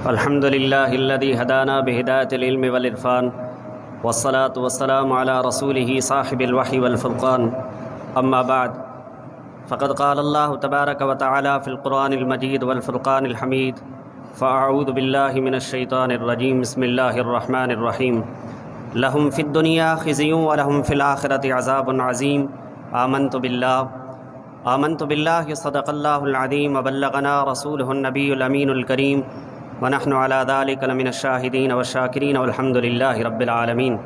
الحمد لله الذي هدانا بهداية العلم والعرفان والصلاة والسلام على رسوله صاحب الوحي والفرقان أما بعد فقد قال الله تبارك وتعالى في القرآن المجيد والفرقان الحميد فأعوذ بالله من الشيطان الرجيم بسم الله الرحمن الرحيم لهم في الدنيا خزي ولهم في الآخرة عذاب عظيم آمنت بالله صدق الله العظيم وبلغنا رسوله النبي الأمين الكريم ونحن على ذلك لمن الشاهدين والشاكرين والحمد لله رب العالمين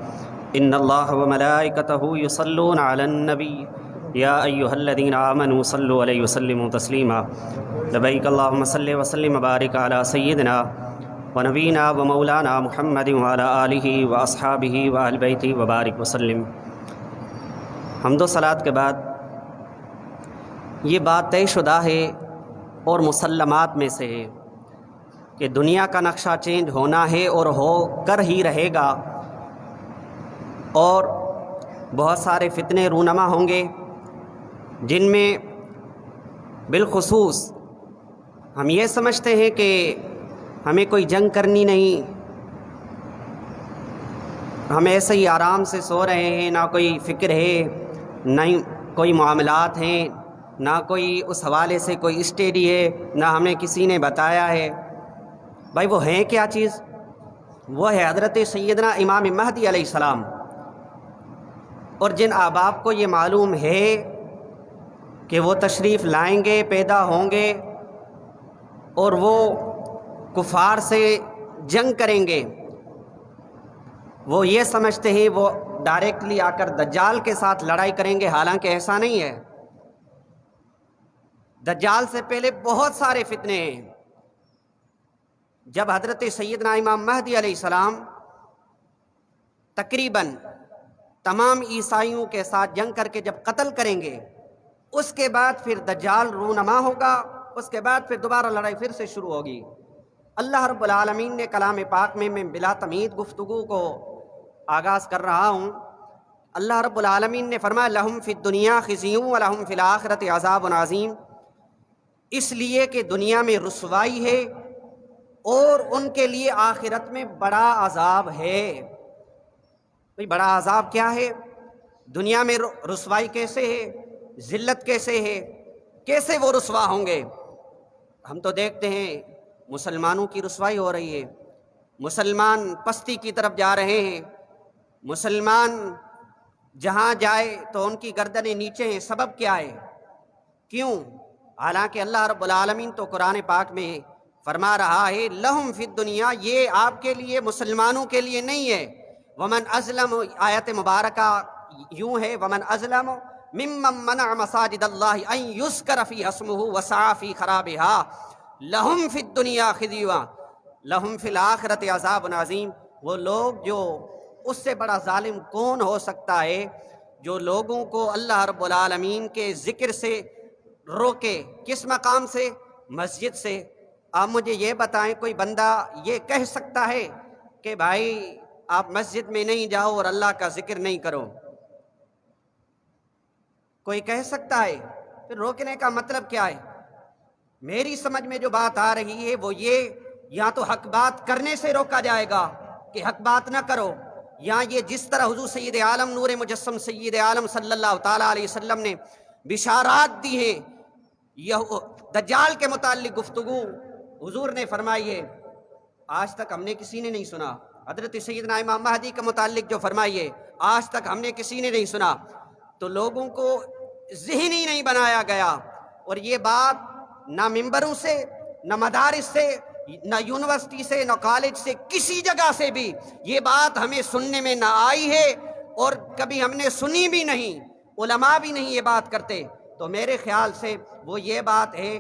إن الله وملائكته يصلون على النبي يا أيها الذين آمنوا صلوا عليه وسلموا تسليما لبيك اللهم صل وسلم وبارك على سيدنا ونبينا ومولانا محمد وعلى آله وأصحابه وأهل بيته وبارك وسلم۔ حمد و صلاۃ کے بعد یہ بات طے شدہ ہے اور مسلمات میں سے ہے کہ دنیا کا نقشہ چینج ہونا ہے اور ہو کر ہی رہے گا، اور بہت سارے فتنے رونما ہوں گے جن میں بالخصوص ہم یہ سمجھتے ہیں کہ ہمیں کوئی جنگ کرنی نہیں، ہم ایسے ہی آرام سے سو رہے ہیں، نہ کوئی فکر ہے، نہ کوئی معاملات ہیں، نہ کوئی اس حوالے سے کوئی اسٹڈی ہے، نہ ہمیں کسی نے بتایا ہے۔ بھائی وہ ہیں کیا چیز؟ وہ ہے حضرت سیدنا امام مہدی علیہ السلام، اور جن احباب کو یہ معلوم ہے کہ وہ تشریف لائیں گے، پیدا ہوں گے اور وہ کفار سے جنگ کریں گے، وہ یہ سمجھتے ہیں وہ ڈائریکٹلی آ کر دجال کے ساتھ لڑائی کریں گے، حالانکہ ایسا نہیں ہے۔ دجال سے پہلے بہت سارے فتنے ہیں۔ جب حضرت سیدنا امام مہدی علیہ السلام تقریباً تمام عیسائیوں کے ساتھ جنگ کر کے جب قتل کریں گے، اس کے بعد پھر دجال رونما ہوگا، اس کے بعد پھر دوبارہ لڑائی پھر سے شروع ہوگی۔ اللہ رب العالمین نے کلام پاک میں بلا تمہید گفتگو کو آغاز کر رہا ہوں۔ اللہ رب العالمین نے فرمایا لہم فی الدنیا خزی ولہم فی الآخرۃ عذاب عظیم، اس لیے کہ دنیا میں رسوائی ہے اور ان کے لیے آخرت میں بڑا عذاب ہے۔ بھئی بڑا عذاب کیا ہے؟ دنیا میں رسوائی کیسے ہے، ذلت کیسے ہے، کیسے وہ رسوا ہوں گے؟ ہم تو دیکھتے ہیں مسلمانوں کی رسوائی ہو رہی ہے، مسلمان پستی کی طرف جا رہے ہیں، مسلمان جہاں جائے تو ان کی گردنیں نیچے ہیں۔ سبب کیا ہے؟ کیوں؟ حالانکہ اللہ رب العالمین تو قرآن پاک میں فرما رہا ہے لہم فی الدنیا، یہ آپ کے لیے مسلمانوں کے لیے نہیں ہے۔ ومن ازلم، آیت مبارکہ یوں ہے ومن ازلم ممن منع مساجد اللہ ان یذکر فیہا اسمہ وسعی فی خرابها لہم فی الدنیا خزی لہم فی الآخرۃ عذاب عظیم۔ وہ لوگ جو، اس سے بڑا ظالم کون ہو سکتا ہے جو لوگوں کو اللہ رب العالمین کے ذکر سے روکے؟ کس مقام سے؟ مسجد سے۔ آپ مجھے یہ بتائیں، کوئی بندہ یہ کہہ سکتا ہے کہ بھائی آپ مسجد میں نہیں جاؤ اور اللہ کا ذکر نہیں کرو؟ کوئی کہہ سکتا ہے؟ پھر روکنے کا مطلب کیا ہے؟ میری سمجھ میں جو بات آ رہی ہے وہ یہ، یا تو حق بات کرنے سے روکا جائے گا کہ حق بات نہ کرو، یا یہ جس طرح حضور سید عالم نور مجسم سید عالم صلی اللہ تعالیٰ علیہ وسلم نے بشارات دی ہیں، یہ دجال کے متعلق گفتگو حضور نے فرمائی ہے، آج تک ہم نے کسی نے نہیں سنا۔ حضرت سیدنا امام مہدی کے متعلق جو فرمائی ہے، آج تک ہم نے کسی نے نہیں سنا۔ تو لوگوں کو ذہنی نہیں بنایا گیا، اور یہ بات نہ ممبروں سے، نہ مدارس سے، نہ یونیورسٹی سے، نہ کالج سے، کسی جگہ سے بھی یہ بات ہمیں سننے میں نہ آئی ہے، اور کبھی ہم نے سنی بھی نہیں، علماء بھی نہیں یہ بات کرتے۔ تو میرے خیال سے وہ یہ بات ہے،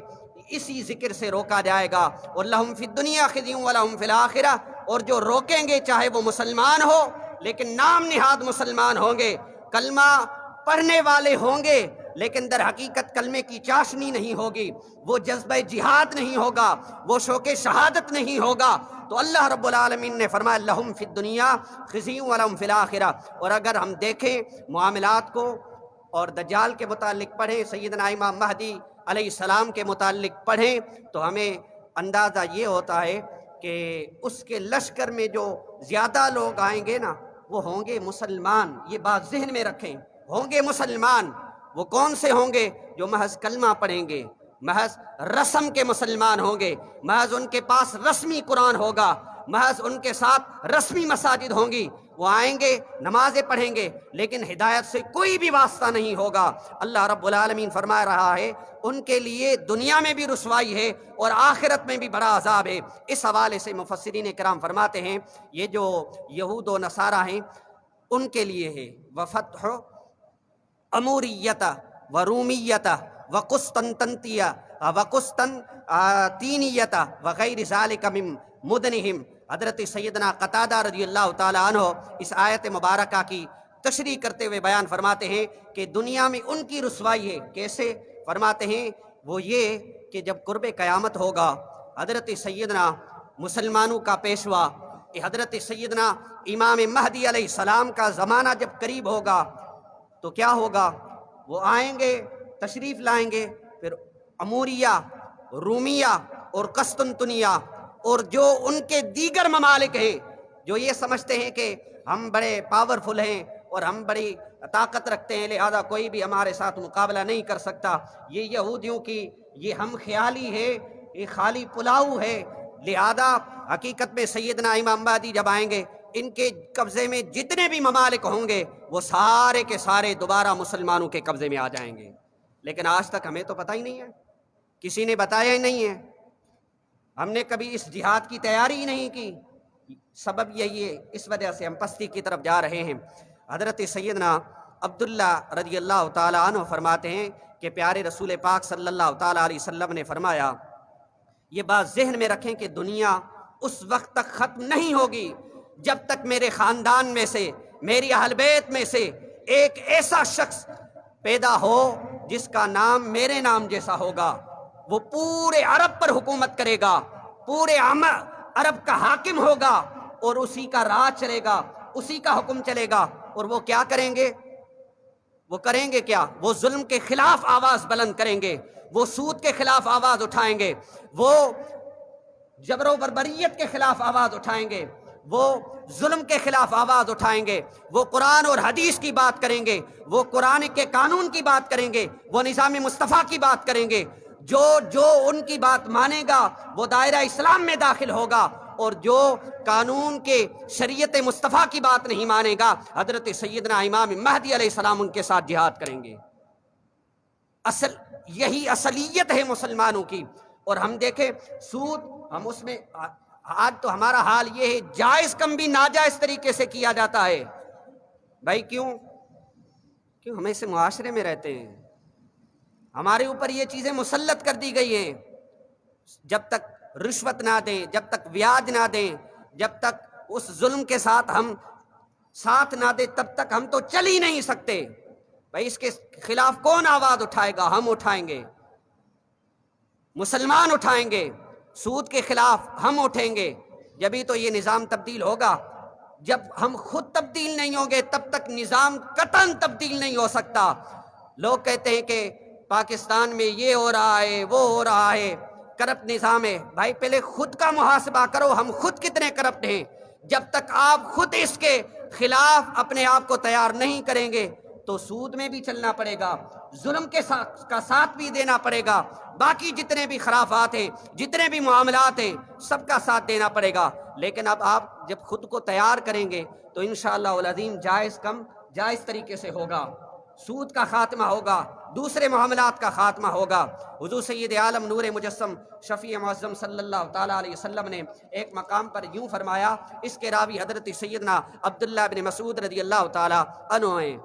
اسی ذکر سے روکا جائے گا۔ اور لہم فی الدنیا خزی ولہم فی الآخرہ، اور جو روکیں گے چاہے وہ مسلمان ہو، لیکن نام نہاد مسلمان ہوں گے، کلمہ پڑھنے والے ہوں گے، لیکن در حقیقت کلمے کی چاشنی نہیں ہوگی، وہ جذبہ جہاد نہیں ہوگا، وہ شوق شہادت نہیں ہوگا۔ تو اللہ رب العالمین نے فرمایا لہم فی الدنیا خزی ولہم فی الآخرہ۔ اور اگر ہم دیکھیں معاملات کو اور دجال کے متعلق پڑھیں، سیدنا امام مہدی علیہ السلام کے متعلق پڑھیں، تو ہمیں اندازہ یہ ہوتا ہے کہ اس کے لشکر میں جو زیادہ لوگ آئیں گے نا وہ ہوں گے مسلمان. یہ بات ذہن میں رکھیں، ہوں گے مسلمان. وہ کون سے ہوں گے؟ جو محض کلمہ پڑھیں گے، محض رسم کے مسلمان ہوں گے، محض ان کے پاس رسمی قرآن ہوگا، محض ان کے ساتھ رسمی مساجد ہوں گی. وہ آئیں گے، نمازیں پڑھیں گے، لیکن ہدایت سے کوئی بھی واسطہ نہیں ہوگا. اللہ رب العالمین فرما رہا ہے ان کے لیے دنیا میں بھی رسوائی ہے اور آخرت میں بھی بڑا عذاب ہے. اس حوالے سے مفسرین کرام فرماتے ہیں یہ جو یہود و نصارہ ہیں ان کے لیے ہے وفتح اموریت و رومیت و قسطنطنیہ و قسطنطینیت وغیر ذالک من مدنہم. حضرت سیدنا قتادہ رضی اللہ تعالیٰ عنہ اس آیت مبارکہ کی تشریح کرتے ہوئے بیان فرماتے ہیں کہ دنیا میں ان کی رسوائی ہے. کیسے؟ فرماتے ہیں وہ یہ کہ جب قرب قیامت ہوگا، حضرت سیدنا مسلمانوں کا پیشوا حضرت سیدنا امام مہدی علیہ السلام کا زمانہ جب قریب ہوگا تو کیا ہوگا؟ وہ آئیں گے، تشریف لائیں گے، پھر اموریہ، رومیہ اور قسطنطنیہ اور جو ان کے دیگر ممالک ہیں جو یہ سمجھتے ہیں کہ ہم بڑے پاورفل ہیں اور ہم بڑی طاقت رکھتے ہیں لہذا کوئی بھی ہمارے ساتھ مقابلہ نہیں کر سکتا، یہ یہودیوں کی یہ ہم خیالی ہے، یہ خالی پلاؤ ہے. لہذا حقیقت میں سیدنا امام مہدی جب آئیں گے ان کے قبضے میں جتنے بھی ممالک ہوں گے وہ سارے کے سارے دوبارہ مسلمانوں کے قبضے میں آ جائیں گے. لیکن آج تک ہمیں تو پتہ ہی نہیں ہے، کسی نے بتایا ہی نہیں ہے، ہم نے کبھی اس جہاد کی تیاری ہی نہیں کی. سبب یہی ہے، اس وجہ سے ہم پستی کی طرف جا رہے ہیں. حضرت سیدنا عبداللہ رضی اللہ تعالیٰ عنہ فرماتے ہیں کہ پیارے رسول پاک صلی اللہ تعالیٰ علیہ وسلم نے فرمایا یہ بات ذہن میں رکھیں کہ دنیا اس وقت تک ختم نہیں ہوگی جب تک میرے خاندان میں سے، میری اہل بیت میں سے ایک ایسا شخص پیدا ہو جس کا نام میرے نام جیسا ہوگا. وہ پورے عرب پر حکومت کرے گا، پورے عرب کا حاکم ہوگا اور اسی کا راج چلے گا، اسی کا حکم چلے گا. اور وہ کیا کریں گے؟ وہ کریں گے کیا؟ وہ ظلم کے خلاف آواز بلند کریں گے، وہ سود کے خلاف آواز اٹھائیں گے، وہ جبر و بربریت کے خلاف آواز اٹھائیں گے، وہ ظلم کے خلاف آواز اٹھائیں گے، وہ قرآن اور حدیث کی بات کریں گے، وہ قرآن کے قانون کی بات کریں گے، وہ نظام مصطفیٰ کی بات کریں گے. جو ان کی بات مانے گا وہ دائرہ اسلام میں داخل ہوگا، اور جو قانون کے شریعت مصطفیٰ کی بات نہیں مانے گا حضرت سیدنا امام مہدی علیہ السلام ان کے ساتھ جہاد کریں گے. یہی اصلیت ہے مسلمانوں کی. اور ہم دیکھیں سود، ہم اس میں آج تو ہمارا حال یہ ہے جائز کم بھی ناجائز طریقے سے کیا جاتا ہے. بھائی کیوں ہم ایسے معاشرے میں رہتے ہیں، ہمارے اوپر یہ چیزیں مسلط کر دی گئی ہیں. جب تک رشوت نہ دیں، جب تک بیاج نہ دیں، جب تک اس ظلم کے ساتھ ہم ساتھ نہ دیں تب تک ہم تو چل ہی نہیں سکتے. بھائی اس کے خلاف کون آواز اٹھائے گا؟ ہم اٹھائیں گے، مسلمان اٹھائیں گے. سود کے خلاف ہم اٹھیں گے. جبھی تو یہ نظام تبدیل ہوگا. جب ہم خود تبدیل نہیں ہوں گے تب تک نظام قطعاً تبدیل نہیں ہو سکتا. لوگ کہتے ہیں کہ پاکستان میں یہ ہو رہا ہے، وہ ہو رہا ہے، کرپٹ نظام ہے. بھائی پہلے خود کا محاسبہ کرو، ہم خود کتنے کرپٹ ہیں. جب تک آپ خود اس کے خلاف اپنے آپ کو تیار نہیں کریں گے تو سود میں بھی چلنا پڑے گا، ظلم کے ساتھ بھی دینا پڑے گا، باقی جتنے بھی خرافات ہیں، جتنے بھی معاملات ہیں، سب کا ساتھ دینا پڑے گا. لیکن اب آپ جب خود کو تیار کریں گے تو انشاءاللہ العظیم جائز کم جائز طریقے سے ہوگا، سود کا خاتمہ ہوگا، دوسرے معاملات کا خاتمہ ہوگا. حضور سید عالم نور مجسم شفیع معظم صلی اللہ تعالیٰ علیہ وسلم نے ایک مقام پر یوں فرمایا، اس کے راوی حضرت سیدنا عبداللہ بن مسعود رضی اللہ تعالیٰ عنہ ہیں.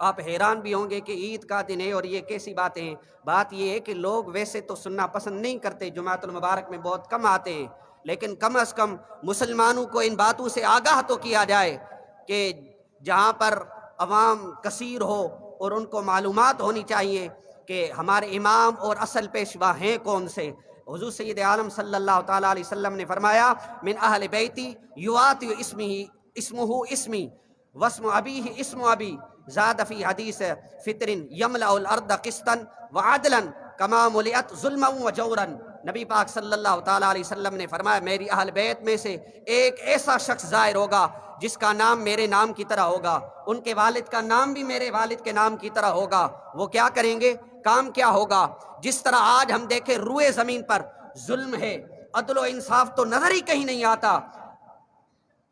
آپ حیران بھی ہوں گے کہ عید کا دن ہے اور یہ کیسی باتیں ہیں. بات یہ ہے کہ لوگ ویسے تو سننا پسند نہیں کرتے، جمعۃ المبارک میں بہت کم آتے ہیں، لیکن کم از کم مسلمانوں کو ان باتوں سے آگاہ تو کیا جائے کہ جہاں پر عوام کثیر ہو اور ان کو معلومات ہونی چاہیے کہ ہمارے امام اور اصل پیشوا ہیں کون سے. حضور سید عالم صلی اللہ تعالیٰ علیہ وسلم نے فرمایا من اہل بیتی یواتی اسمہ اسمی واسم ابیہ اسم ابی زاد فی حدیث فطر یملأ الارض قسطا وعدلا کما ملئت ظلما وجورا. نبی پاک صلی اللہ تعالیٰ علیہ وسلم نے فرمایا میری اہل بیت میں سے ایک ایسا شخص ظاہر ہوگا جس کا نام میرے نام کی طرح ہوگا، ان کے والد کا نام بھی میرے والد کے نام کی طرح ہوگا۔ وہ کیا کریں گے؟ کام کیا ہوگا؟ جس طرح آج ہم دیکھیں روئے زمین پر ظلم ہے، عدل و انصاف تو نظر ہی کہیں نہیں آتا،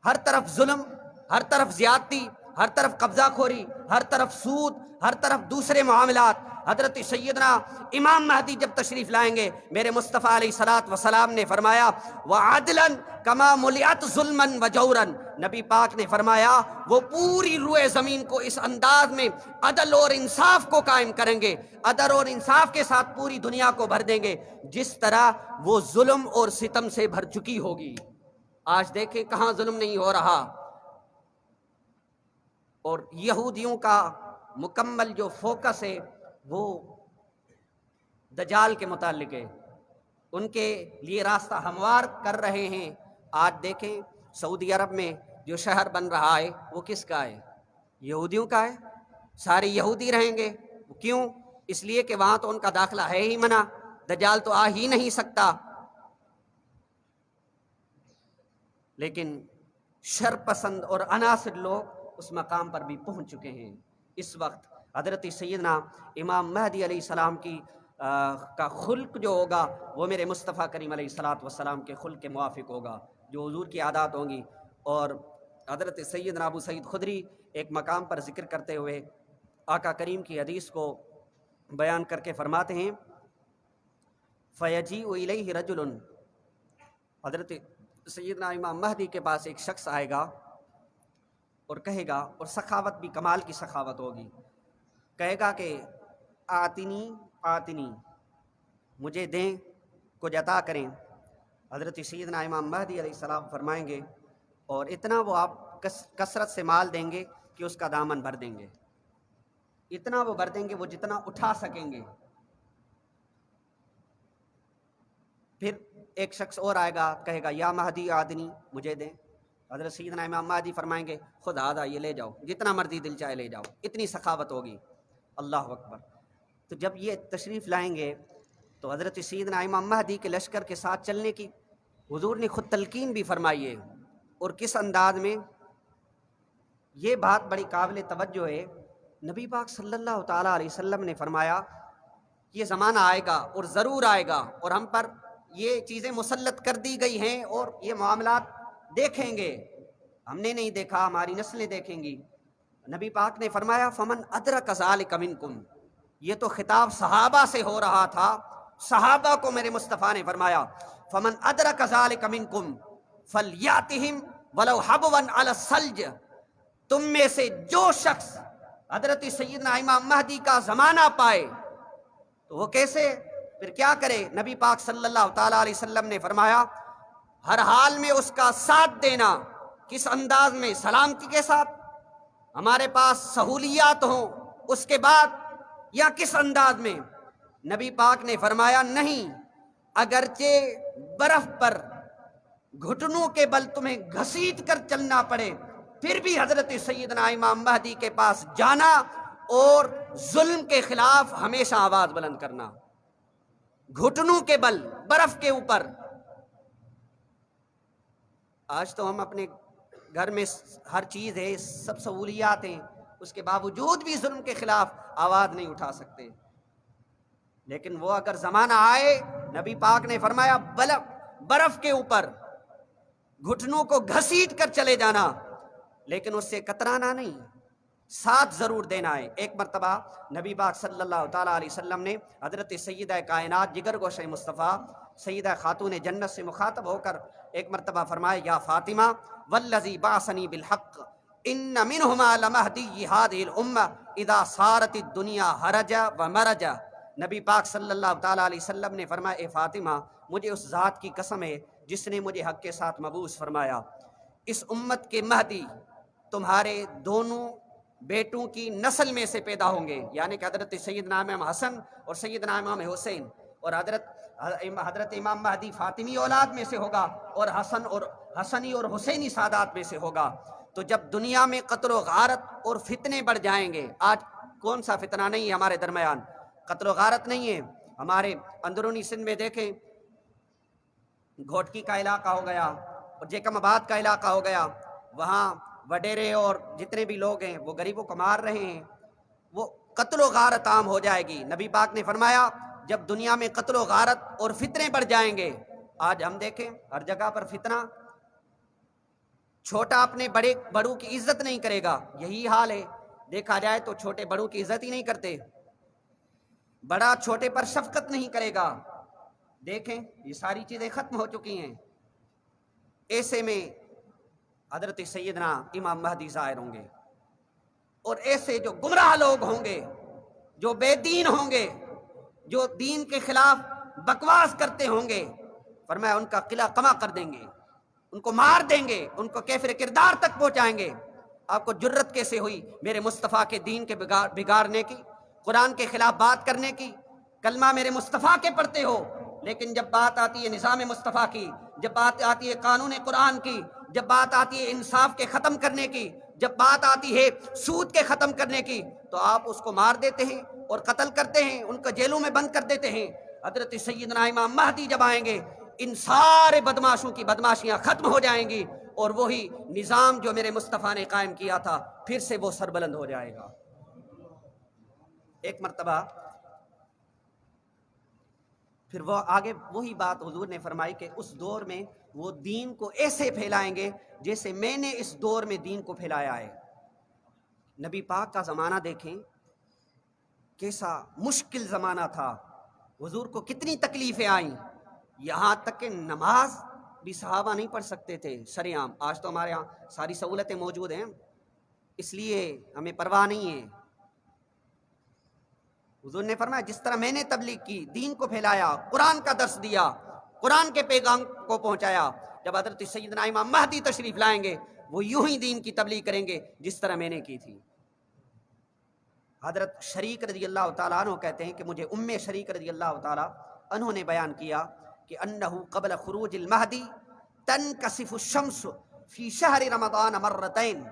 ہر طرف ظلم، ہر طرف زیادتی، ہر طرف قبضہ خوری، ہر طرف سود، ہر طرف دوسرے معاملات۔ حضرت سیدنا امام مہدی جب تشریف لائیں گے، میرے مصطفیٰ علیہ الصلوۃ والسلام نے فرمایا وَعَدْلًا كَمَا مُلِئَتْ ظُلْمًا وَجَوْرًا، نبی پاک نے فرمایا وہ پوری روئے زمین کو اس انداز میں عدل اور انصاف کو قائم کریں گے، عدل اور انصاف کے ساتھ پوری دنیا کو بھر دیں گے جس طرح وہ ظلم اور ستم سے بھر چکی ہوگی۔ آج دیکھیں کہاں ظلم نہیں ہو رہا، اور یہودیوں کا مکمل جو فوکس ہے وہ دجال کے متعلق ہے، ان کے لیے راستہ ہموار کر رہے ہیں۔ آج دیکھیں سعودی عرب میں جو شہر بن رہا ہے وہ کس کا ہے؟ یہودیوں کا ہے، سارے یہودی رہیں گے۔ کیوں؟ اس لیے کہ وہاں تو ان کا داخلہ ہے ہی منع، دجال تو آ ہی نہیں سکتا۔ لیکن شر پسند اور عناصر لوگ اس مقام پر بھی پہنچ چکے ہیں۔ اس وقت حضرت سیدنا امام مہدی علیہ السلام کا خلق جو ہوگا وہ میرے مصطفیٰ کریم علیہ الصلوۃ والسلام کے خلق کے موافق ہوگا، جو حضور کی عادات ہوں گی۔ اور حضرت سیدنا ابو سعید خدری ایک مقام پر ذکر کرتے ہوئے آقا کریم کی حدیث کو بیان کر کے فرماتے ہیں فَيَجِيءُ إِلَيْهِ رَجُلٌ، حضرت سیدنا امام مہدی کے پاس ایک شخص آئے گا اور کہے گا، اور سخاوت بھی کمال کی سخاوت ہوگی، کہے گا کہ آتنی آتنی، مجھے دیں، کچھ عطا کریں۔ حضرت سیدنا امام مہدی علیہ السلام فرمائیں گے اور اتنا وہ آپ کثرت سے مال دیں گے کہ اس کا دامن بھر دیں گے، اتنا وہ بھر دیں گے وہ جتنا اٹھا سکیں گے۔ پھر ایک شخص اور آئے گا، کہے گا یا مہدی آدنی، مجھے دیں۔ حضرت سیدنا امام مہدی فرمائیں گے خود آدھا یہ لے جاؤ، جتنا مرضی دل چاہے لے جاؤ، اتنی سخاوت ہوگی۔ اللہ اکبر۔ تو جب یہ تشریف لائیں گے تو حضرت سیدنا امام مہدی کے لشکر کے ساتھ چلنے کی حضور نے خود تلقین بھی فرمائی ہے، اور کس انداز میں، یہ بات بڑی قابل توجہ ہے۔ نبی پاک صلی اللہ تعالیٰ علیہ وسلم نے فرمایا یہ زمانہ آئے گا اور ضرور آئے گا، اور ہم پر یہ چیزیں مسلط کر دی گئی ہیں اور یہ معاملات دیکھیں گے، ہم نے نہیں دیکھا، ہماری نسلیں دیکھیں گی۔ نبی پاک نے فرمایا فمن ادرک ذالک منکم، یہ تو خطاب صحابہ سے ہو رہا تھا، صحابہ کو میرے مصطفیٰ نے فرمایا فمن ادرک ذالک منکم فلیاتہم ولو حبوا علی الثلج، تم میں سے جو شخص حضرت سیدنا امام مہدی کا زمانہ پائے تو وہ کیسے، پھر کیا کرے؟ نبی پاک صلی اللہ تعالیٰ علیہ وسلم نے فرمایا ہر حال میں اس کا ساتھ دینا۔ کس انداز میں؟ سلامتی کے ساتھ، ہمارے پاس سہولیات ہوں اس کے بعد، یا کس انداز میں؟ نبی پاک نے فرمایا نہیں، اگرچہ برف پر گھٹنوں کے بل تمہیں گھسیٹ کر چلنا پڑے پھر بھی حضرت سیدنا امام مہدی کے پاس جانا اور ظلم کے خلاف ہمیشہ آواز بلند کرنا، گھٹنوں کے بل، برف کے اوپر۔ آج تو ہم اپنے گھر میں ہر چیز ہے، سب سہولیات ہیں، اس کے باوجود بھی ظلم کے خلاف آواز نہیں اٹھا سکتے۔ لیکن وہ اگر زمانہ آئے، نبی پاک نے فرمایا برف کے اوپر گھٹنوں کو گھسیٹ کر چلے جانا، لیکن اس سے کترانا نہیں، ساتھ ضرور دینا ہے۔ ایک مرتبہ نبی پاک صلی اللہ تعالیٰ علیہ وسلم نے حضرت سیدہ کائنات جگر گوشہ مصطفیٰ سیدہ خاتون جنت سے مخاطب ہو کر ایک مرتبہ فرمایا یا فاطمہ والذی بعثنی بالحق ان منہما لمہدی ہذہ الامہ اذا صارت الدنیا ہرجا ومرجا۔ نبی پاک صلی اللہ تعالیٰ علیہ وسلم نے فرمایا اے فاطمہ، مجھے اس ذات کی قسم ہے جس نے مجھے حق کے ساتھ مبعوث فرمایا، اس امت کے مہدی تمہارے دونوں بیٹوں کی نسل میں سے پیدا ہوں گے، یعنی کہ حضرت سیدنا امام حسن اور سیدنا امام حسین، اور حضرت امام مہدی فاطمی اولاد میں سے ہوگا اور حسنی اور حسینی سادات میں سے ہوگا۔ تو جب دنیا میں قتل و غارت اور فتنے بڑھ جائیں گے، آج کون سا فتنہ نہیں ہے ہمارے درمیان، قتل و غارت نہیں ہے، ہمارے اندرونی سندھ میں دیکھیں گھوٹکی کا علاقہ ہو گیا اور جیکم آباد کا علاقہ ہو گیا، وہاں وڈیرے اور جتنے بھی لوگ ہیں وہ غریبوں کو مار رہے ہیں، وہ قتل و غارت عام ہو جائے گی۔ نبی پاک نے فرمایا جب دنیا میں قتل و غارت اور فتنے بڑھ جائیں گے، آج ہم دیکھیں ہر جگہ پر فتنہ، چھوٹا اپنے بڑوں کی عزت نہیں کرے گا، یہی حال ہے۔ دیکھا جائے تو چھوٹے بڑوں کی عزت ہی نہیں کرتے، بڑا چھوٹے پر شفقت نہیں کرے گا۔ دیکھیں یہ ساری چیزیں ختم ہو چکی ہیں۔ ایسے میں حضرت سیدنا امام مہدی ظاہر ہوں گے، اور ایسے جو گمراہ لوگ ہوں گے، جو بے دین ہوں گے، جو دین کے خلاف بکواس کرتے ہوں گے، فرمایا ان کا قلعہ قمع کر دیں گے، ان کو مار دیں گے، ان کو کیفر کردار تک پہنچائیں گے۔ آپ کو جرت کیسے ہوئی میرے مصطفیٰ کے دین کے بگاڑنے کی، قرآن کے خلاف بات کرنے کی؟ کلمہ میرے مصطفیٰ کے پڑھتے ہو، لیکن جب بات آتی ہے نظام مصطفیٰ کی، جب بات آتی ہے قانون قرآن کی، جب بات آتی ہے انصاف کے ختم کرنے کی، جب بات آتی ہے سود کے ختم کرنے کی، تو آپ اس کو مار دیتے ہیں اور قتل کرتے ہیں، ان کو جیلوں میں بند کر دیتے ہیں۔ حضرت سیدنا امام مہدی جب آئیں گے، ان سارے بدماشوں کی بدماشیاں ختم ہو جائیں گی، اور وہی نظام جو میرے مصطفیٰ نے قائم کیا تھا پھر سے وہ سربلند ہو جائے گا۔ ایک مرتبہ پھر وہ آگے وہی بات حضور نے فرمائی کہ اس دور میں وہ دین کو ایسے پھیلائیں گے جیسے میں نے اس دور میں دین کو پھیلایا ہے۔ نبی پاک کا زمانہ دیکھیں کیسا مشکل زمانہ تھا، حضور کو کتنی تکلیفیں آئیں، یہاں تک کہ نماز بھی صحابہ نہیں پڑھ سکتے تھے شریعام۔ آج تو ہمارے یہاں ساری سہولتیں موجود ہیں، اس لیے ہمیں پرواہ نہیں ہے۔ حضور نے فرمایا جس طرح میں نے تبلیغ کی، دین کو پھیلایا، قرآن کا درس دیا، قرآن کے پیغام کو پہنچایا، جب حضرت سیدنا امام مہدی تشریف لائیں گے وہ یوں ہی دین کی تبلیغ کریں گے جس طرح میں نے کی تھی۔ حضرت شریک رضی اللہ تعالیٰ عنہ کہتے ہیں کہ مجھے ام شریک رضی اللہ تعالیٰ عنہ نے بیان کیا کہ انہو قبل خروج المہدی تنکسف الشمس فی شہر رمضان مرتین،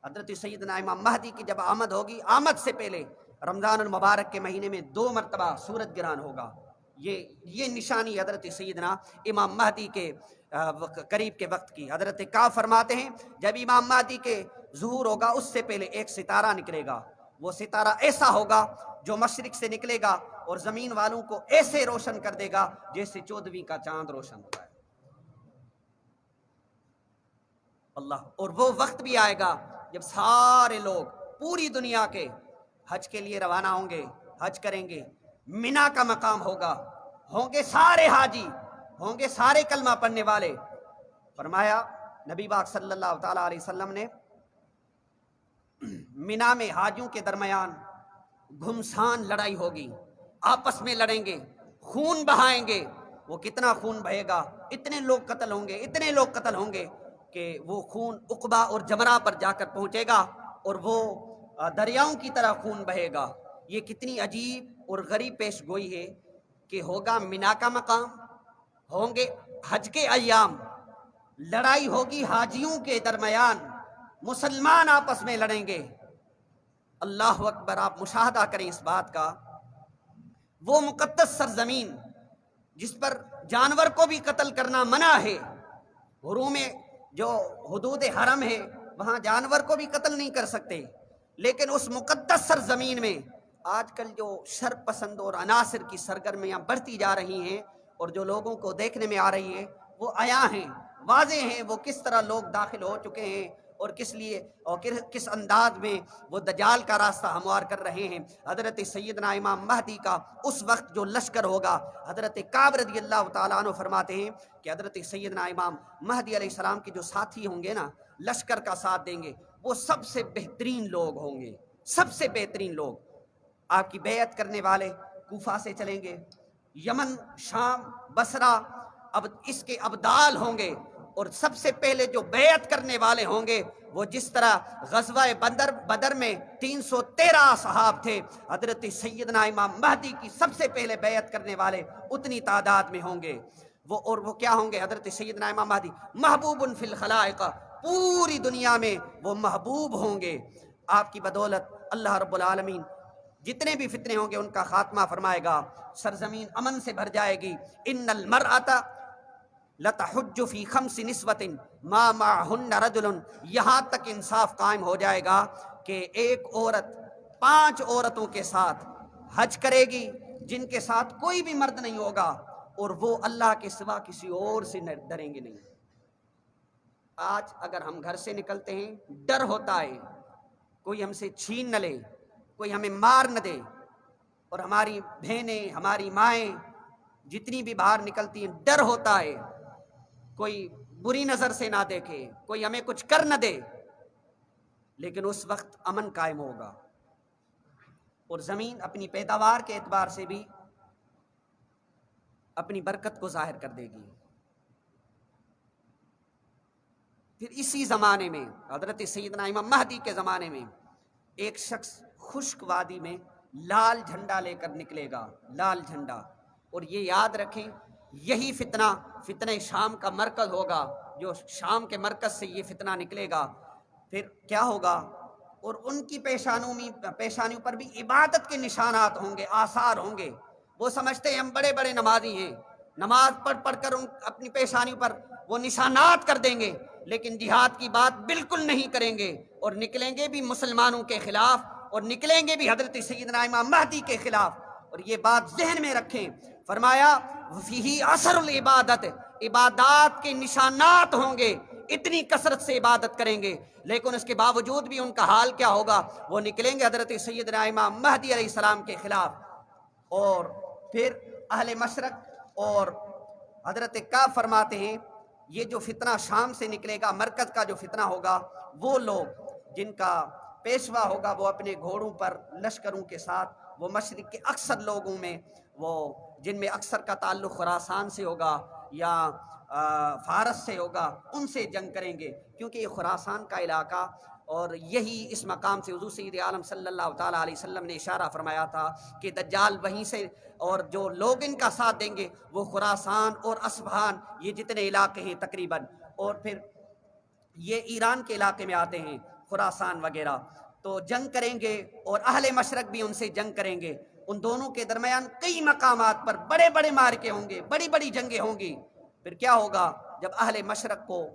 حضرت سیدنا امام مہدی کی جب آمد ہوگی، آمد سے پہلے رمضان المبارک کے مہینے میں 2 مرتبہ سورج گرہن ہوگا۔ یہ نشانی حضرت سیدنا امام مہدی کے قریب کے وقت کی۔ حضرت کعب فرماتے ہیں جب امام مہدی کے ظہور ہوگا اس سے پہلے ایک ستارہ نکلے گا، وہ ستارہ ایسا ہوگا جو مشرق سے نکلے گا اور زمین والوں کو ایسے روشن کر دے گا جیسے 14ویں کا چاند روشن ہوتا ہے۔ اللہ، اور وہ وقت بھی آئے گا جب سارے لوگ پوری دنیا کے حج کے لیے روانہ ہوں گے، حج کریں گے، مینا کا مقام ہوگا، ہوں گے سارے حاجی، ہوں گے سارے کلمہ پڑھنے والے۔ فرمایا نبی پاک صلی اللہ تعالیٰ علیہ وسلم نے مینا میں حاجیوں کے درمیان گھمسان لڑائی ہوگی، آپس میں لڑیں گے، خون بہائیں گے۔ وہ کتنا خون بہے گا، اتنے لوگ قتل ہوں گے، اتنے لوگ قتل ہوں گے کہ وہ خون عقبہ اور جمرہ پر جا کر پہنچے گا اور وہ دریاؤں کی طرح خون بہے گا۔ یہ کتنی عجیب اور غریب پیش گوئی ہے کہ ہوگا مینا کا مقام، ہوں گے حج کے ایام، لڑائی ہوگی حاجیوں کے درمیان، مسلمان آپس میں لڑیں گے۔ اللہ اکبر، آپ مشاہدہ کریں اس بات کا۔ وہ مقدس سرزمین جس پر جانور کو بھی قتل کرنا منع ہے، حرم میں جو حدود حرم ہے وہاں جانور کو بھی قتل نہیں کر سکتے، لیکن اس مقدس سرزمین میں آج کل جو شر پسند اور عناصر کی سرگرمیاں بڑھتی جا رہی ہیں اور جو لوگوں کو دیکھنے میں آ رہی ہے وہ عیاں ہیں، واضح ہیں، وہ کس طرح لوگ داخل ہو چکے ہیں اور کس لیے اور کس انداز میں وہ دجال کا راستہ ہموار کر رہے ہیں۔ حضرت سیدنا امام مہدی کا اس وقت جو لشکر ہوگا، حضرت کعب رضی اللہ تعالیٰ عنہ فرماتے ہیں کہ حضرت سیدنا امام مہدی علیہ السلام کے جو ساتھی ہوں گے نا، لشکر کا ساتھ دیں گے، وہ سب سے بہترین لوگ ہوں گے، سب سے بہترین لوگ۔ آپ کی بیعت کرنے والے کوفہ سے چلیں گے، یمن، شام، بصرہ، اب اس کے ابدال ہوں گے، اور سب سے پہلے جو بیعت کرنے والے ہوں گے وہ جس طرح غزوہ بدر میں 313 اصحاب تھے، حضرت سیدنا امام مہدی کی سب سے پہلے بیعت کرنے والے اتنی تعداد میں ہوں گے۔ وہ کیا ہوں گے؟ حضرت سیدنا امام مہدی محبوب فی الخلائق، پوری دنیا میں وہ محبوب ہوں گے۔ آپ کی بدولت اللہ رب العالمین جتنے بھی فتنے ہوں گے ان کا خاتمہ فرمائے گا، سرزمین امن سے بھر جائے گی۔ ان المرأۃ لتحج فی خمس نسوۃ ما معہن رجل، یہاں تک انصاف قائم ہو جائے گا کہ ایک عورت 5 عورتوں کے ساتھ حج کرے گی جن کے ساتھ کوئی بھی مرد نہیں ہوگا، اور وہ اللہ کے سوا کسی اور سے ڈریں گے نہیں۔ آج اگر ہم گھر سے نکلتے ہیں ڈر ہوتا ہے کوئی ہم سے چھین نہ لے، کوئی ہمیں مار نہ دے، اور ہماری بہنیں، ہماری مائیں جتنی بھی باہر نکلتی ہیں ڈر ہوتا ہے کوئی بری نظر سے نہ دیکھے، کوئی ہمیں کچھ کر نہ دے، لیکن اس وقت امن قائم ہوگا، اور زمین اپنی پیداوار کے اعتبار سے بھی اپنی برکت کو ظاہر کر دے گی۔ پھر اسی زمانے میں حضرت سیدنا امام مہدی کے زمانے میں ایک شخص خشک وادی میں لال جھنڈا لے کر نکلے گا، لال جھنڈا، اور یہ یاد رکھیں یہی فتنہ شام کا مرکز ہوگا، جو شام کے مرکز سے یہ فتنہ نکلے گا۔ پھر کیا ہوگا، اور ان کی پیشانیوں پر بھی عبادت کے نشانات ہوں گے، آثار ہوں گے۔ وہ سمجھتے ہیں ہم بڑے بڑے نمازی ہیں، نماز پڑھ کر اپنی پیشانیوں پر وہ نشانات کر دیں گے، لیکن جہاد کی بات بالکل نہیں کریں گے، اور نکلیں گے بھی مسلمانوں کے خلاف، اور نکلیں گے بھی حضرت سیدنا امام مہدی کے خلاف۔ اور یہ بات ذہن میں رکھیں، فرمایا فیہ اثر العبادت، عبادات کے نشانات ہوں گے، اتنی کثرت سے عبادت کریں گے، لیکن اس کے باوجود بھی ان کا حال کیا ہوگا، وہ نکلیں گے حضرت سیدنا امام مہدی علیہ السلام کے خلاف۔ اور پھر اہل مشرق اور حضرت کعب فرماتے ہیں یہ جو فتنہ شام سے نکلے گا، مرکز کا جو فتنہ ہوگا، وہ لوگ جن کا پیشوا ہوگا وہ اپنے گھوڑوں پر لشکروں کے ساتھ، وہ مشرق کے اکثر لوگوں میں، وہ جن میں اکثر کا تعلق خراسان سے ہوگا یا فارس سے ہوگا، ان سے جنگ کریں گے، کیونکہ یہ خراسان کا علاقہ، اور یہی اس مقام سے حضور سید عالم صلی اللہ تعالیٰ علیہ وسلم نے اشارہ فرمایا تھا کہ دجال وہیں سے، اور جو لوگ ان کا ساتھ دیں گے وہ خراسان اور اصفہان، یہ جتنے علاقے ہیں تقریباً، اور پھر یہ ایران کے علاقے میں آتے ہیں خراسان وغیرہ، تو جنگ کریں گے، اور اہل مشرق بھی ان سے جنگ کریں گے۔ ان دونوں کے درمیان کئی مقامات پر بڑے بڑے مارکے ہوں گے، بڑی بڑی جنگیں ہوں گی۔ پھر کیا ہوگا جب اہل مشرق کو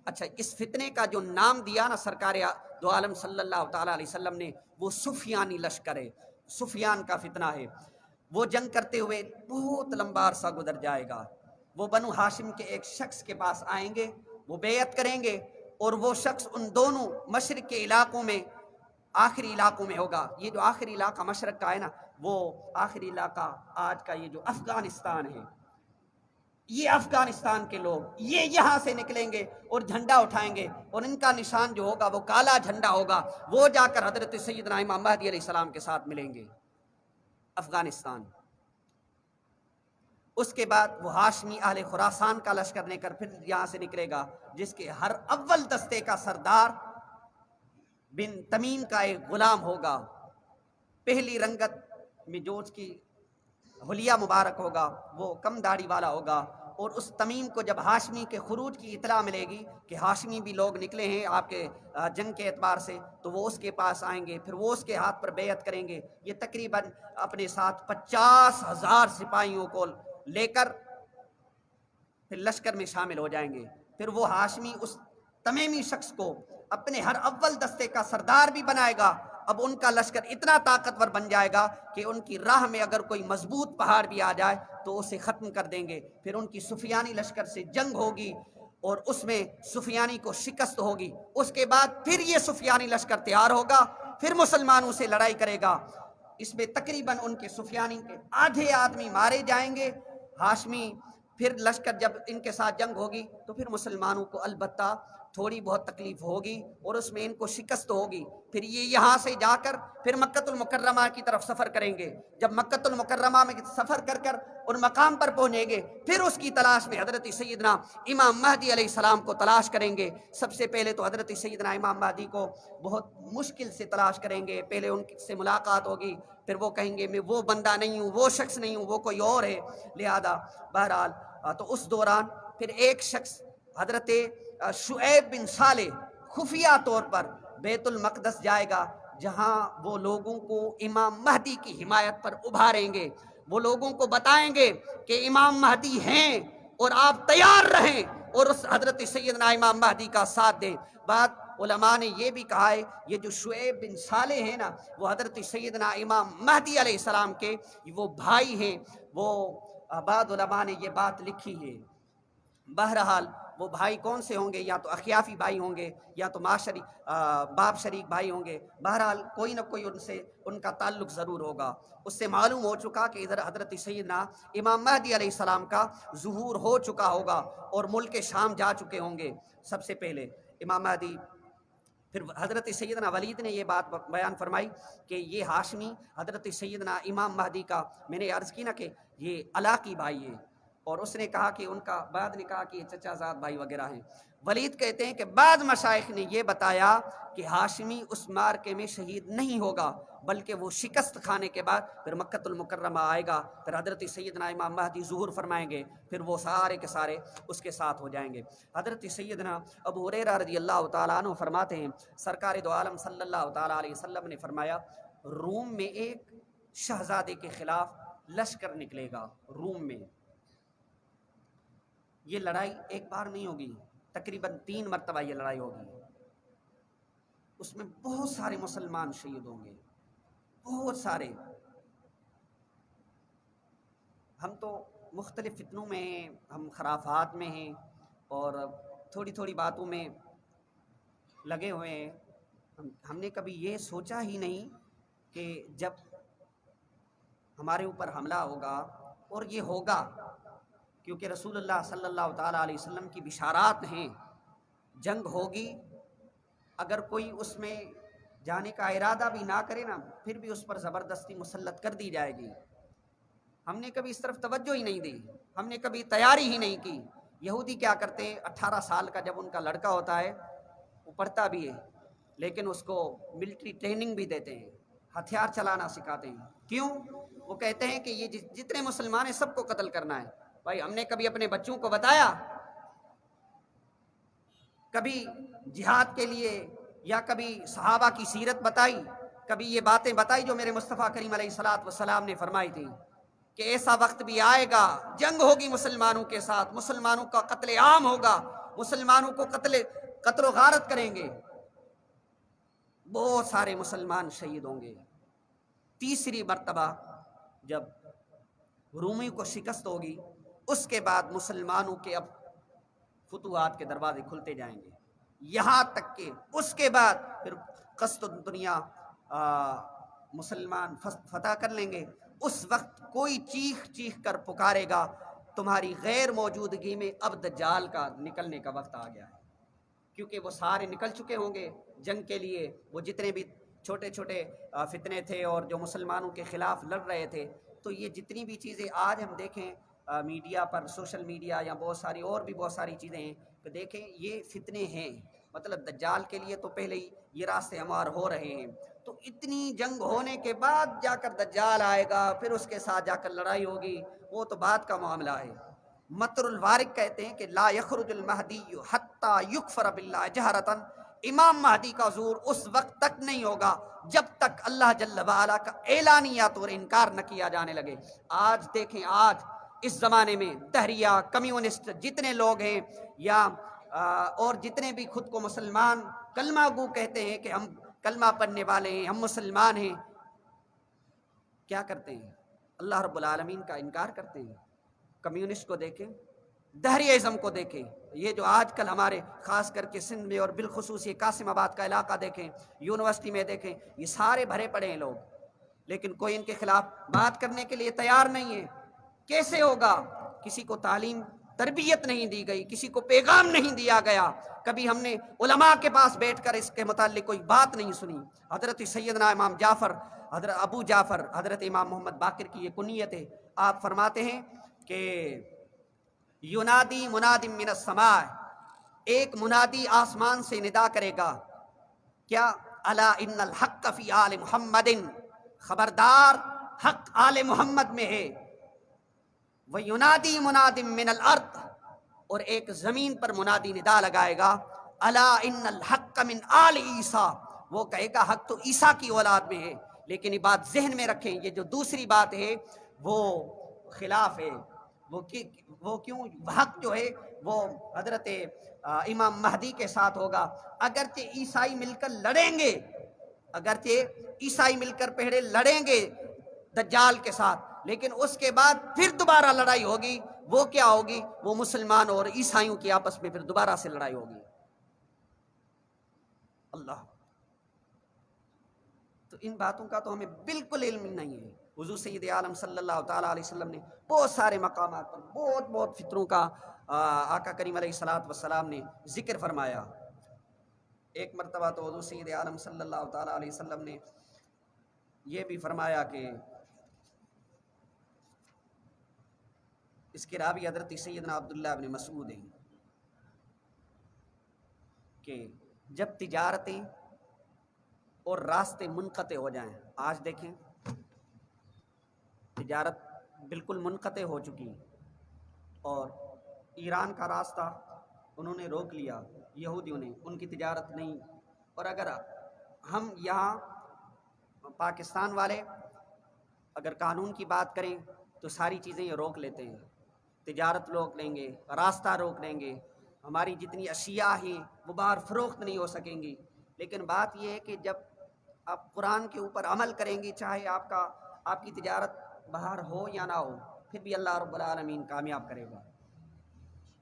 اچھا اس فتنے کا جو نام دیا نا سرکار دو عالم صلی اللہ تعالیٰ علیہ وسلم نے، وہ سفیانی لشکر ہے، سفیان کا فتنہ ہے۔ وہ جنگ کرتے ہوئے بہت لمبا عرصہ گزر جائے گا، وہ بنو ہاشم کے ایک شخص کے پاس آئیں گے، وہ بیعت کریں گے، اور وہ شخص ان دونوں مشرق کے علاقوں میں آخری علاقوں میں ہوگا۔ یہ جو آخری علاقہ مشرق کا ہے نا، وہ آخری علاقہ آج کا یہ جو افغانستان ہے، یہ افغانستان کے لوگ یہ یہاں سے نکلیں گے اور جھنڈا اٹھائیں گے، اور ان کا نشان جو ہوگا وہ کالا جھنڈا ہوگا، وہ جا کر حضرت سیدنا امام مہدی علیہ السلام کے ساتھ ملیں گے افغانستان۔ اس کے بعد وہ ہاشمی اہل خراسان کا لشکر لے کر پھر یہاں سے نکلے گا، جس کے ہر اول دستے کا سردار بن تمیم کا ایک غلام ہوگا، پہلی رنگت میں جو اس کی حلیہ مبارک ہوگا وہ کم داڑھی والا ہوگا، اور اس تمیم کو جب ہاشمی کے خروج کی اطلاع ملے گی کہ ہاشمی بھی لوگ نکلے ہیں آپ کے جنگ کے اعتبار سے، تو وہ اس کے پاس آئیں گے، پھر وہ اس کے ہاتھ پر بیعت کریں گے۔ یہ تقریباً اپنے ساتھ 50,000 سپاہیوں کو لے کر پھر لشکر میں شامل ہو جائیں گے۔ پھر وہ ہاشمی اس تمیمی شخص کو اپنے ہر اول دستے کا سردار بھی بنائے گا۔ اب ان کا لشکر اتنا طاقتور بن جائے گا کہ ان کی راہ میں اگر کوئی مضبوط پہاڑ بھی آ جائے تو اسے ختم کر دیں گے۔ پھر ان کی سفیانی لشکر سے جنگ ہوگی، اور اس میں سفیانی کو شکست ہوگی۔ اس کے بعد پھر یہ سفیانی لشکر تیار ہوگا، پھر مسلمانوں سے لڑائی کرے گا۔ اس میں تقریباً ان کے سفیانی کے آدھے آدمی مارے جائیں گے، ہاشمی پھر لشکر جب ان کے ساتھ جنگ ہوگی تو پھر مسلمانوں کو البتہ تھوڑی بہت تکلیف ہوگی، اور اس میں ان کو شکست ہوگی۔ پھر یہ یہاں سے جا کر پھر مکۃ المکرمہ کی طرف سفر کریں گے۔ جب مکۃ المکرمہ میں سفر کر کر ان مقام پر پہنچیں گے، پھر اس کی تلاش میں حضرت سیدنا امام مہدی علیہ السلام کو تلاش کریں گے۔ سب سے پہلے تو حضرت سیدنا امام مہدی کو بہت مشکل سے تلاش کریں گے، پہلے ان سے ملاقات ہوگی، پھر وہ کہیں گے میں وہ بندہ نہیں ہوں، وہ شخص نہیں ہوں، وہ کوئی اور ہے۔ لہذا بہرحال تو اس دوران پھر ایک شخص حضرت شعیب بن صالح خفیہ طور پر بیت المقدس جائے گا، جہاں وہ لوگوں کو امام مہدی کی حمایت پر ابھاریں گے، وہ لوگوں کو بتائیں گے کہ امام مہدی ہیں، اور آپ تیار رہیں اور اس حضرت سیدنا امام مہدی کا ساتھ دیں۔ بات علماء نے یہ بھی کہا ہے، یہ جو شعیب بن صالح ہیں نا، وہ حضرت سیدنا امام مہدی علیہ السلام کے وہ بھائی ہیں۔ وہ بعض علماء نے یہ بات لکھی ہے۔ بہرحال وہ بھائی کون سے ہوں گے؟ یا تو اخیافی بھائی ہوں گے، یا تو باپ شریک بھائی ہوں گے۔ بہرحال کوئی نہ کوئی ان کا تعلق ضرور ہوگا۔ اس سے معلوم ہو چکا کہ ادھر حضرت سیدنا امام مہدی علیہ السلام کا ظہور ہو چکا ہوگا اور ملک شام جا چکے ہوں گے سب سے پہلے امام مہدی۔ پھر حضرت سیدنا ولید نے یہ بات بیان فرمائی کہ یہ ہاشمی حضرت سیدنا امام مہدی کا، میں نے عرض کی نا کہ یہ علاقی بھائی ہے، اور اس نے کہا کہ ان کا بعد نے کہا کہ یہ چچا زاد بھائی وغیرہ ہیں۔ ولید کہتے ہیں کہ بعض مشائخ نے یہ بتایا کہ ہاشمی اس مارکے میں شہید نہیں ہوگا، بلکہ وہ شکست کھانے کے بعد پھر مکۃ المکرمہ آئے گا، پھر حضرت سیدنا امام مہدی ظہور فرمائیں گے، پھر وہ سارے کے سارے اس کے ساتھ ہو جائیں گے۔ حضرت سیدنا ابو ہریرہ رضی اللہ تعالیٰ عنہ فرماتے ہیں، سرکار دو عالم صلی اللہ تعالیٰ علیہ وسلم نے فرمایا، روم میں ایک شہزادے کے خلاف لشکر نکلے گا۔ روم میں یہ لڑائی ایک بار نہیں ہوگی، تقریباً 3 مرتبہ یہ لڑائی ہوگی۔ اس میں بہت سارے مسلمان شہید ہوں گے، بہت سارے۔ ہم تو مختلف فتنوں میں ہیں، ہم خرافات میں ہیں اور تھوڑی تھوڑی باتوں میں لگے ہوئے ہیں۔ ہم نے کبھی یہ سوچا ہی نہیں کہ جب ہمارے اوپر حملہ ہوگا، اور یہ ہوگا کیونکہ رسول اللہ صلی اللہ تعالیٰ علیہ وسلم کی بشارات ہیں، جنگ ہوگی، اگر کوئی اس میں جانے کا ارادہ بھی نہ کرے نا، پھر بھی اس پر زبردستی مسلط کر دی جائے گی۔ ہم نے کبھی اس طرف توجہ ہی نہیں دی، ہم نے کبھی تیاری ہی نہیں کی۔ یہودی کیا کرتے ہیں، 18 سال کا جب ان کا لڑکا ہوتا ہے، وہ پڑھتا بھی ہے، لیکن اس کو ملٹری ٹریننگ بھی دیتے ہیں، ہتھیار چلانا سکھاتے ہیں۔ کیوں؟ وہ کہتے ہیں کہ یہ جتنے مسلمان ہیں سب کو قتل کرنا ہے۔ بھائی ہم نے کبھی اپنے بچوں کو بتایا، کبھی جہاد کے لیے، یا کبھی صحابہ کی سیرت بتائی، کبھی یہ باتیں بتائی جو میرے مصطفیٰ کریم علیہ الصلوۃ والسلام نے فرمائی تھی کہ ایسا وقت بھی آئے گا، جنگ ہوگی مسلمانوں کے ساتھ، مسلمانوں کا قتل عام ہوگا، مسلمانوں کو قتل و غارت کریں گے، بہت سارے مسلمان شہید ہوں گے۔ تیسری مرتبہ جب رومی کو شکست ہوگی، اس کے بعد مسلمانوں کے اب فتوحات کے دروازے کھلتے جائیں گے، یہاں تک کہ اس کے بعد پھر قسط دنیا مسلمان فتح کر لیں گے۔ اس وقت کوئی چیخ چیخ کر پکارے گا، تمہاری غیر موجودگی میں اب دجال کا نکلنے کا وقت آ گیا ہے، کیونکہ وہ سارے نکل چکے ہوں گے جنگ کے لیے۔ وہ جتنے بھی چھوٹے چھوٹے فتنے تھے اور جو مسلمانوں کے خلاف لڑ رہے تھے، تو یہ جتنی بھی چیزیں آج ہم دیکھیں میڈیا پر، سوشل میڈیا یا بہت ساری اور بھی بہت ساری چیزیں ہیں، کہ دیکھیں یہ فتنے ہیں، مطلب دجال کے لیے تو پہلے ہی یہ راستے ہموار ہو رہے ہیں۔ تو اتنی جنگ ہونے کے بعد جا کر دجال آئے گا، پھر اس کے ساتھ جا کر لڑائی ہوگی، وہ تو بعد کا معاملہ ہے۔ مطر الوارق کہتے ہیں کہ لا یخرج المہدی حتی یکفر باللہ جہرتاً، امام مہدی کا ظہور اس وقت تک نہیں ہوگا جب تک اللہ جل وعلا کا اعلانیہ طور انکار نہ کیا جانے لگے۔ آج دیکھیں، آج اس زمانے میں دہریہ، کمیونسٹ جتنے لوگ ہیں، یا اور جتنے بھی خود کو مسلمان کلمہ گو کہتے ہیں کہ ہم کلمہ پڑھنے والے ہیں، ہم مسلمان ہیں، کیا کرتے ہیں؟ اللہ رب العالمین کا انکار کرتے ہیں۔ کمیونسٹ کو دیکھیں، دہریزم کو دیکھیں، یہ جو آج کل ہمارے خاص کر کے سندھ میں اور بالخصوص یہ قاسم آباد کا علاقہ دیکھیں، یونیورسٹی میں دیکھیں، یہ سارے بھرے پڑے ہیں لوگ، لیکن کوئی ان کے خلاف بات کرنے کے لیے تیار نہیں ہے۔ کیسے ہوگا؟ کسی کو تعلیم تربیت نہیں دی گئی، کسی کو پیغام نہیں دیا گیا، کبھی ہم نے علماء کے پاس بیٹھ کر اس کے متعلق کوئی بات نہیں سنی۔ حضرت سیدنا امام جعفر، حضرت ابو جعفر، حضرت امام محمد باقر کی یہ کنیت ہے۔ آپ فرماتے ہیں کہ ینادی مناد من السماء، ایک منادی آسمان سے ندا کرے گا، کیا؟ الا ان الحق فی آل محمد، خبردار حق آل محمد میں ہے۔ وَيُنَادِي مُنَادٍ مِّنَ الْأَرْضِ، اور ایک زمین پر منادی ندا لگائے گا، الا ان الحق من آل عیسیٰ، وہ کہے گا حق تو عیسیٰ کی اولاد میں ہے۔ لیکن یہ بات ذہن میں رکھیں، یہ جو دوسری بات ہے وہ خلاف ہے، وہ کیوں حق جو ہے وہ حضرت امام مہدی کے ساتھ ہوگا۔ اگرچہ عیسائی مل کر لڑیں گے، اگرچہ عیسائی مل کر پہلے لڑیں گے دجال کے ساتھ، لیکن اس کے بعد پھر دوبارہ لڑائی ہوگی۔ وہ کیا ہوگی؟ وہ مسلمانوں اور عیسائیوں کی آپس میں پھر دوبارہ سے لڑائی ہوگی۔ اللہ، تو ان باتوں کا تو ہمیں بالکل علم نہیں ہے۔ حضور سید عالم صلی اللہ تعالیٰ علیہ وسلم نے بہت سارے مقامات پر بہت فطروں کا آقا کریم علیہ الصلوۃ والسلام نے ذکر فرمایا۔ ایک مرتبہ تو حضور سید عالم صلی اللہ تعالیٰ علیہ وسلم نے یہ بھی فرمایا کہ اس کے راوی حضرت سیدنا عبداللہ بن مسعود ہیں کہ جب تجارتیں اور راستے منقطع ہو جائیں، آج دیکھیں تجارت بالکل منقطع ہو چکی اور ایران کا راستہ انہوں نے روک لیا، یہودیوں نے، ان کی تجارت نہیں۔ اور اگر ہم یہاں پاکستان والے اگر قانون کی بات کریں تو ساری چیزیں یہ روک لیتے ہیں، تجارت روک لیں گے، راستہ روک لیں گے، ہماری جتنی اشیاء ہیں وہ باہر فروخت نہیں ہو سکیں گی۔ لیکن بات یہ ہے کہ جب آپ قرآن کے اوپر عمل کریں گے، چاہے آپ کی تجارت باہر ہو یا نہ ہو، پھر بھی اللہ رب العالمین کامیاب کرے گا۔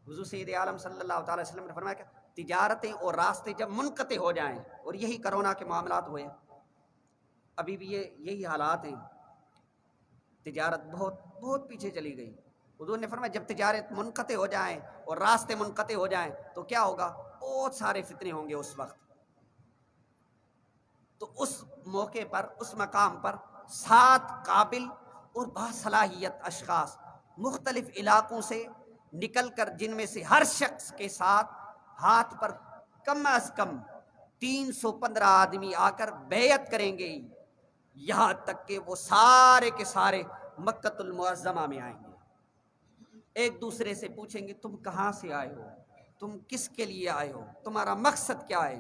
حضور سید عالم صلی اللہ تعالی وسلم نے فرمایا کہ تجارتیں اور راستے جب منقطع ہو جائیں، اور یہی کرونا کے معاملات ہوئے، ابھی بھی یہی حالات ہیں، تجارت بہت پیچھے چلی گئی۔ حضور نے فرمایا جب تجارت منقطع ہو جائیں اور راستے منقطع ہو جائیں تو کیا ہوگا؟ بہت سارے فتنے ہوں گے اس وقت۔ تو اس موقع پر، اس مقام پر 7 قابل اور باصلاحیت اشخاص مختلف علاقوں سے نکل کر، جن میں سے ہر شخص کے ساتھ ہاتھ پر کم از کم 315 آدمی آ کر بیعت کریں گے، یہاں تک کہ وہ سارے کے سارے مکۃ المعظمہ میں آئیں گے۔ ایک دوسرے سے پوچھیں گے تم کہاں سے آئے ہو، تم کس کے لیے آئے ہو، تمہارا مقصد کیا ہے،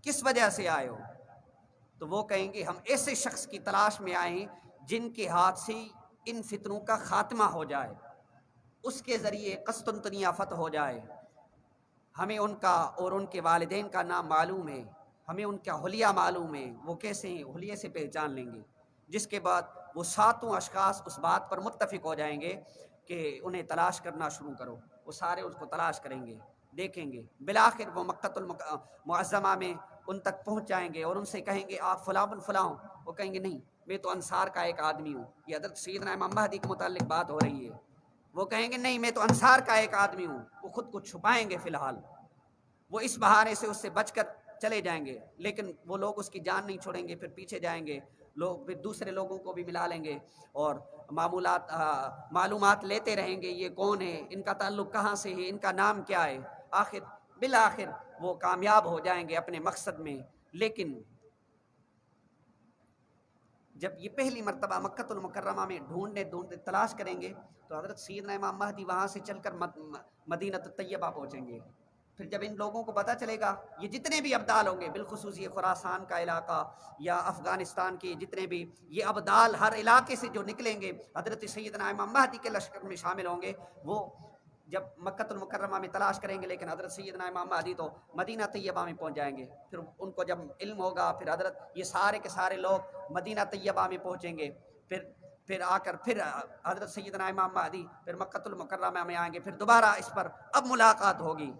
کس وجہ سے آئے ہو؟ تو وہ کہیں گے ہم ایسے شخص کی تلاش میں آئے ہیں جن کے ہاتھ سے ان فتنوں کا خاتمہ ہو جائے، اس کے ذریعے قسطنطنیہ فتح ہو جائے۔ ہمیں ان کا اور ان کے والدین کا نام معلوم ہے، ہمیں ان کا حلیہ معلوم ہے، وہ کیسے ہیں، حلیے سے پہچان لیں گے۔ جس کے بعد وہ 7 اشخاص اس بات پر متفق ہو جائیں گے کہ انہیں تلاش کرنا شروع کرو۔ وہ سارے اس کو تلاش کریں گے، دیکھیں گے، بالآخر وہ مکۃ المعظمہ میں ان تک پہنچ جائیں گے اور ان سے کہیں گے آپ فلاں بن فلاں ہو؟ وہ کہیں گے نہیں، میں تو انصار کا ایک آدمی ہوں۔ یہ حضرت سیدنا امام مہدی کے متعلق بات ہو رہی ہے۔ وہ کہیں گے نہیں، میں تو انصار کا ایک آدمی ہوں۔ وہ خود کو چھپائیں گے، فی الحال وہ اس بہانے سے اس سے بچ کر چلے جائیں گے، لیکن وہ لوگ اس کی جان نہیں چھوڑیں گے، پھر پیچھے جائیں گے، لوگ پھر دوسرے لوگوں کو بھی ملا لیں گے اور معلومات لیتے رہیں گے، یہ کون ہے، ان کا تعلق کہاں سے ہے، ان کا نام کیا ہے۔ بالآخر وہ کامیاب ہو جائیں گے اپنے مقصد میں۔ لیکن جب یہ پہلی مرتبہ مکۃ المکرمہ میں ڈھونڈنے تلاش کریں گے تو حضرت سیدنا امام مہدی وہاں سے چل کر مدینہ طیبہ پہنچیں گے۔ پھر جب ان لوگوں کو پتہ چلے گا، یہ جتنے بھی ابدال ہوں گے، بالخصوص یہ خراسان کا علاقہ یا افغانستان کے جتنے بھی یہ ابدال ہر علاقے سے جو نکلیں گے حضرت سیدنا امام مہدی کے لشکر میں شامل ہوں گے، وہ جب مکۃ المکرمہ میں تلاش کریں گے، لیکن حضرت سیدنا امام مہدی تو مدینہ طیبہ میں پہنچ جائیں گے۔ پھر ان کو جب علم ہوگا، پھر حضرت یہ سارے کے سارے لوگ مدینہ طیبہ میں پہنچیں گے، پھر آ کر پھر حضرت سیدنا امام مہدی پھر مکۃ المکرمہ میں آئیں گے، پھر دوبارہ اس پر اب ملاقات ہوگی۔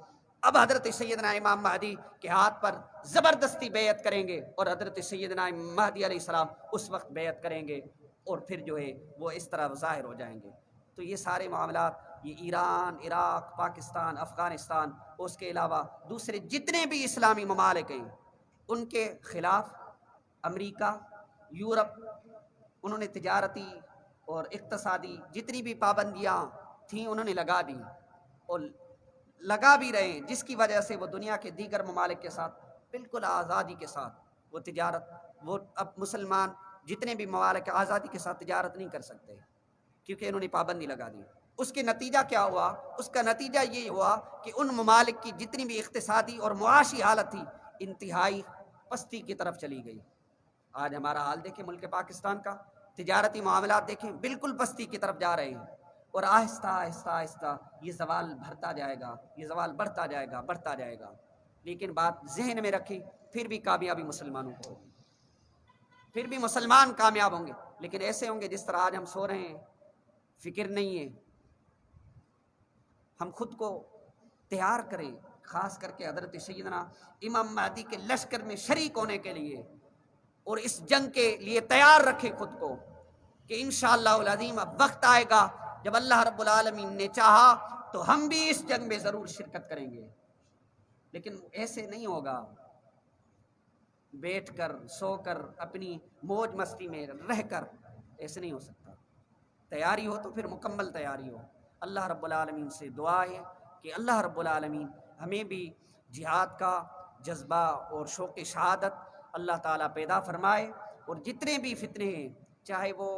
اب حضرت سیدنا امام مہدی کے ہاتھ پر زبردستی بیعت کریں گے اور حضرت سیدنا مہدی علیہ السلام اس وقت بیعت کریں گے اور پھر جو ہے وہ اس طرح ظاہر ہو جائیں گے۔ تو یہ سارے معاملات، یہ ایران، عراق، پاکستان، افغانستان، اس کے علاوہ دوسرے جتنے بھی اسلامی ممالک ہیں، ان کے خلاف امریکہ، یورپ، انہوں نے تجارتی اور اقتصادی جتنی بھی پابندیاں تھیں انہوں نے لگا دی اور لگا بھی رہے ہیں، جس کی وجہ سے وہ دنیا کے دیگر ممالک کے ساتھ بالکل آزادی کے ساتھ وہ تجارت، وہ اب مسلمان جتنے بھی ممالک آزادی کے ساتھ تجارت نہیں کر سکتے کیونکہ انہوں نے پابندی لگا دی۔ اس کے نتیجہ کیا ہوا؟ اس کا نتیجہ یہ ہوا کہ ان ممالک کی جتنی بھی اقتصادی اور معاشی حالت تھی انتہائی پستی کی طرف چلی گئی۔ آج ہمارا حال دیکھیں، ملک پاکستان کا تجارتی معاملات دیکھیں، بالکل پستی کی طرف جا رہے ہیں۔ اور آہستہ آہستہ آہستہ یہ زوال بڑھتا جائے گا، یہ زوال بڑھتا جائے گا، بڑھتا جائے گا۔ لیکن بات ذہن میں رکھی، پھر بھی کامیابی مسلمانوں کو ہوگی، پھر بھی مسلمان کامیاب ہوں گے، لیکن ایسے ہوں گے جس طرح آج ہم سو رہے ہیں، فکر نہیں ہے۔ ہم خود کو تیار کریں، خاص کر کے حضرت سیدنا امام مہدی کے لشکر میں شریک ہونے کے لیے، اور اس جنگ کے لیے تیار رکھیں خود کو کہ انشاءاللہ العظیم اب وقت آئے گا جب اللہ رب العالمین نے چاہا تو ہم بھی اس جنگ میں ضرور شرکت کریں گے۔ لیکن ایسے نہیں ہوگا بیٹھ کر سو کر اپنی موج مستی میں رہ کر، ایسے نہیں ہو سکتا۔ تیاری ہو تو پھر مکمل تیاری ہو۔ اللہ رب العالمین سے دعا ہے کہ اللہ رب العالمین ہمیں بھی جہاد کا جذبہ اور شوق شہادت اللہ تعالیٰ پیدا فرمائے، اور جتنے بھی فتنے ہیں، چاہے وہ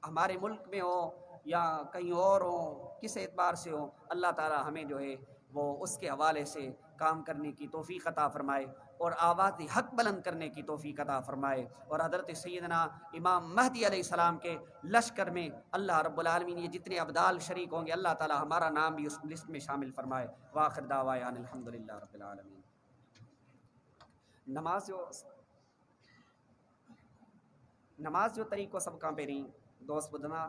ہمارے ملک میں ہو یا کہیں اور ہوں، کس اعتبار سے ہو، اللہ تعالیٰ ہمیں جو ہے وہ اس کے حوالے سے کام کرنے کی توفیق عطا فرمائے، اور آواز حق بلند کرنے کی توفیق عطا فرمائے، اور حضرت سیدنا امام مہدی علیہ السلام کے لشکر میں اللہ رب العالمین یہ جتنے ابدال شریک ہوں گے، اللہ تعالیٰ ہمارا نام بھی اس لسٹ میں شامل فرمائے۔ وآخر دعوانا الحمدللہ رب العالمین۔ نماز جو طریقوں سب کہاں پہ رہی دوست بدنا